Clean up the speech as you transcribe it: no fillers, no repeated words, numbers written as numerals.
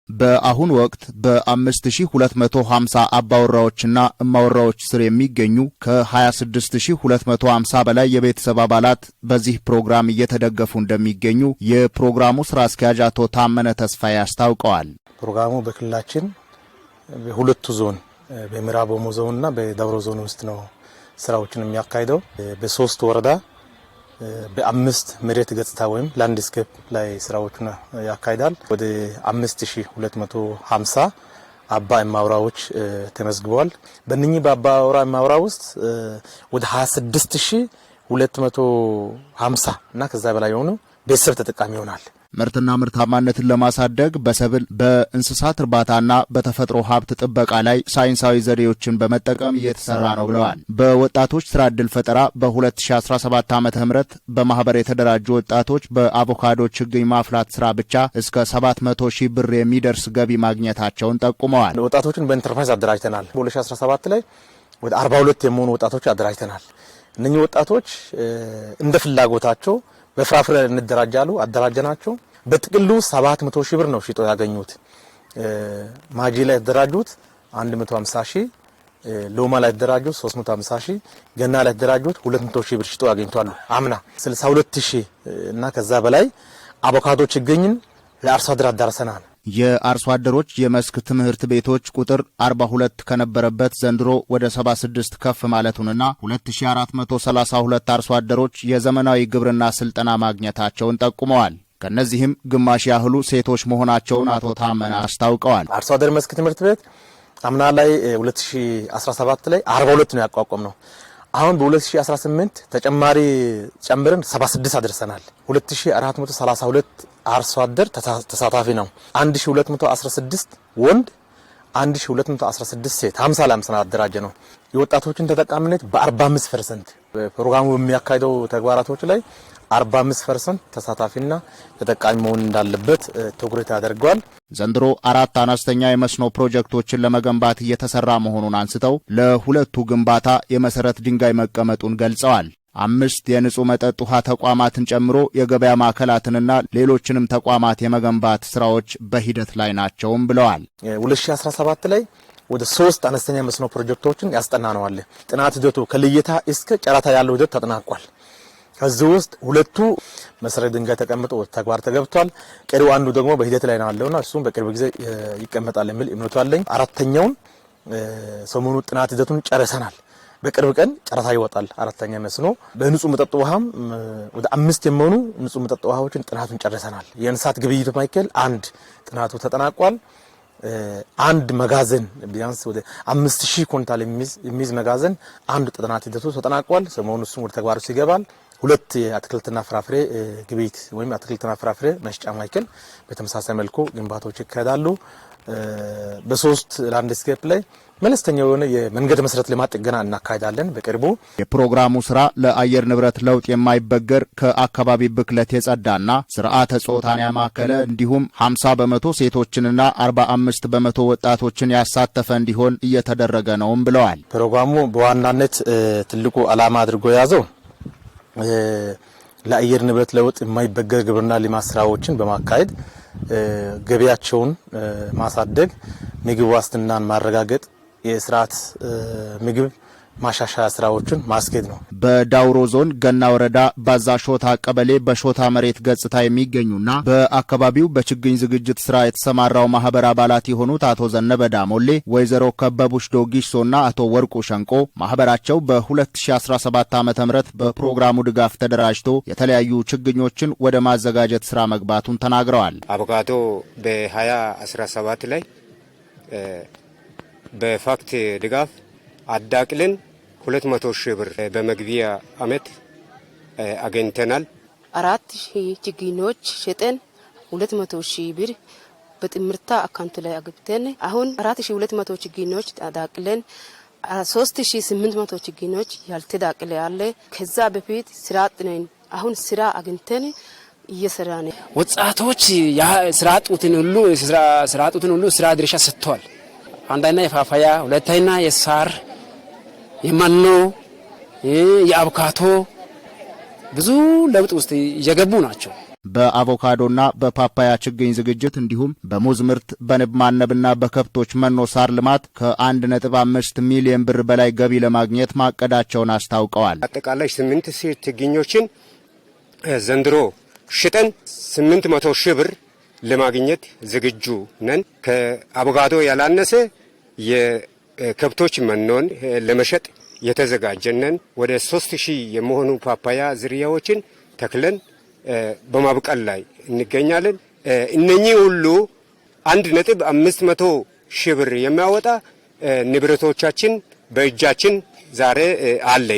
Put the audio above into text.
በአሁን ወቅት በ5250 አባወራዎችና እማወራዎች ስር የሚገኙ ከ26250 በላይ የቤተሰብ አባላት በዚህ ፕሮግራም እየተደገፉ እንደሚገኙ የፕሮግራሙ ስራ አስኪያጅ አቶ ታመነ ተስፋዬ አስታውቀዋል። ፕሮግራሙ በክልላችን በሁለቱ ዞን በምዕራብ ኦሞ ዞንና በዳውሮ ዞን ውስጥ ነው ስራዎችን የሚያካሂደው። በሶስት ወረዳ በአምስት መሬት ገጽታ ወይም ላንድስኬፕ ላይ ስራዎችን ያካሂዳል። ወደ 5250 አባ እማወራዎች ተመዝግበዋል። በእነኚህ በአባወራ እማወራ ውስጥ ወደ 26250 እና ከዛ በላይ የሆኑ ቤተሰብ ተጠቃሚ ይሆናል። ምርትና ምርታማነትን ለማሳደግ በሰብል በእንስሳት እርባታና በተፈጥሮ ሀብት ጥበቃ ላይ ሳይንሳዊ ዘዴዎችን በመጠቀም እየተሰራ ነው ብለዋል። በወጣቶች ስራ ዕድል ፈጠራ በ2017 ዓ.ም በማህበር የተደራጁ ወጣቶች በአቮካዶ ችግኝ ማፍላት ስራ ብቻ እስከ 700 ሺህ ብር የሚደርስ ገቢ ማግኘታቸውን ጠቁመዋል። ወጣቶችን በኢንተርፕራይዝ አደራጅተናል። በ2017 ላይ ወደ 42 የሚሆኑ ወጣቶች አደራጅተናል። እነኚህ ወጣቶች እንደ ፍላጎታቸው በፍራፍሬ እንደራጃሉ አደራጀናቸው። በጥቅሉ 700 ሺህ ብር ነው ሽጦ ያገኙት። ማጂ ላይ ያደራጁት 150 ሺህ፣ ሎማ ላይ ያደራጁት 350 ሺህ፣ ገና ላይ ያደራጁት 200 ሺህ ብር ሽጦ ያገኙታሉ። አምና 62 ሺህ እና ከዛ በላይ አቮካዶ ችግኝን ለአርሶ አደር አዳርሰናል። የአርሶ አደሮች የመስክ ትምህርት ቤቶች ቁጥር 42 ከነበረበት ዘንድሮ ወደ 76 ከፍ ማለቱንና 2432 አርሶ አደሮች የዘመናዊ ግብርና ስልጠና ማግኘታቸውን ጠቁመዋል። ከነዚህም ግማሽ ያህሉ ሴቶች መሆናቸውን አቶ ታመነ አስታውቀዋል። አርሶ አደር መስክ ትምህርት ቤት አምና ላይ 2017 ላይ 42 ነው ያቋቋም ነው። አሁን በ2018 ተጨማሪ ጨምረን 76 አድርሰናል። 2432 አርሶ አደር ተሳታፊ ነው። 1216 ወንድ 1216 ሴት 50 ለ50 አደራጀ ነው። የወጣቶችን ተጠቃሚነት በ45% ፕሮግራሙ በሚያካሂደው ተግባራቶች ላይ 45% ተሳታፊና ተጠቃሚ መሆን እንዳለበት ትኩረት ያደርገዋል። ዘንድሮ 4 አነስተኛ የመስኖ ፕሮጀክቶችን ለመገንባት እየተሰራ መሆኑን አንስተው ለሁለቱ ግንባታ የመሰረት ድንጋይ መቀመጡን ገልጸዋል። 5 የንጹህ መጠጥ ውሃ ተቋማትን ጨምሮ የገበያ ማዕከላትንና ሌሎችንም ተቋማት የመገንባት ስራዎች በሂደት ላይ ናቸውም ብለዋል። 2017 ላይ ወደ 3 አነስተኛ መስኖ ፕሮጀክቶችን ያስጠናነዋል። ጥናት ሂደቱ ከልየታ እስከ ጨረታ ያለው ሂደት ተጠናቋል። ከዚህ ውስጥ 2ቱ መሰረት ድንጋይ ተቀምጦ ተግባር ተገብቷል። ቀሪው አንዱ ደግሞ በሂደት ላይ ነው ያለውና እሱም በቅርብ ጊዜ ይቀመጣል የሚል እምነቱ አለኝ። አራተኛውን ሰሞኑ ጥናት ሂደቱን ጨርሰናል። በቅርብ ቀን ጨረታ ይወጣል። አራተኛ መስኖ በንጹህ መጠጥ ውሃም ወደ 5 የሚሆኑ ንጹህ መጠጥ ውሃዎችን ጥናቱን ጨርሰናል። የእንስሳት ግብይት ማዕከል አንድ ጥናቱ ተጠናቋል። አንድ መጋዘን ቢያንስ ወደ 5000 ኩንታል የሚይዝ መጋዘን አንድ ጥናት ሂደቱ ተጠናቋል። ሰሞኑ እሱም ወደ ተግባሩ ይገባል። 2 የአትክልትና ፍራፍሬ ግብይት ወይም አትክልትና ፍራፍሬ መሸጫ ማዕከል በተመሳሳይ መልኩ ግንባታዎች ይካሄዳሉ። በ3 ላንድስኬፕ ላይ መለስተኛ የሆነ የመንገድ መሰረት ልማት ጥገና እናካሂዳለን በቅርቡ። የፕሮግራሙ ስራ ለአየር ንብረት ለውጥ የማይበገር ከአካባቢ ብክለት የጸዳና ስርዓተ ጾታን ያማከለ እንዲሁም 50 በመቶ ሴቶችንና 45 በመቶ ወጣቶችን ያሳተፈ እንዲሆን እየተደረገ ነውም ብለዋል። ፕሮግራሙ በዋናነት ትልቁ ዓላማ አድርጎ የያዘው ለአየር ንብረት ለውጥ የማይበገር ግብርና ልማት ስራዎችን በማካሄድ ገቢያቸውን ማሳደግ፣ ምግብ ዋስትናን ማረጋገጥ፣ የስርዓት ምግብ ማሻሻያ ስራዎችን ማስኬድ ነው። በዳውሮ ዞን ገና ወረዳ ባዛ ሾታ ቀበሌ በሾታ መሬት ገጽታ የሚገኙና በአካባቢው በችግኝ ዝግጅት ስራ የተሰማራው ማህበር አባላት የሆኑት አቶ ዘነበ ዳሞሌ፣ ወይዘሮ ከበቡሽ ዶጊሶና አቶ ወርቁ ሸንቆ ማህበራቸው በ2017 ዓ.ም በፕሮግራሙ ድጋፍ ተደራጅቶ የተለያዩ ችግኞችን ወደ ማዘጋጀት ስራ መግባቱን ተናግረዋል። አቮካዶ በ2017 ላይ በፋክት ድጋፍ አዳቅልን 200 ሺህ ብር በመግቢያ አመት አገኝተናል። 4000 ችግኞች ሸጠን 200 ሺህ ብር በጥምርታ አካውንት ላይ አግብተን አሁን 4200 ችግኞች አዳቅለን 3800 ችግኞች ያልተዳቀለ ያለ። ከዛ በፊት ስራ አጥነን አሁን ስራ አግኝተን እየሰራን ወጣቶች ስራ አጡትን ሁሉ ስራ ድርሻ ሰጥተዋል። አንደኛ የፋፋያ፣ ሁለተኛ የሳር የማኖ የአቮካዶ ብዙ ለውጥ ውስጥ እየገቡ ናቸው። በአቮካዶና በፓፓያ ችግኝ ዝግጅት እንዲሁም በሙዝ ምርት፣ በንብ ማነብና በከብቶች መኖ ሳር ልማት ከ1.5 ሚሊዮን ብር በላይ ገቢ ለማግኘት ማቀዳቸውን አስታውቀዋል። አጠቃላይ 8 ችግኞችን ዘንድሮ ሽጠን 800 ሺህ ብር ለማግኘት ዝግጁ ነን። ከአቮካዶ ያላነሰ የከብቶች መኖን ለመሸጥ የተዘጋጀነን። ወደ 3000 የሚሆኑ ፓፓያ ዝርያዎችን ተክለን በማብቀል ላይ እንገኛለን። እነኚህ ሁሉ 1.5 ሺህ ብር የሚያወጣ ንብረቶቻችን በእጃችን ዛሬ አለ።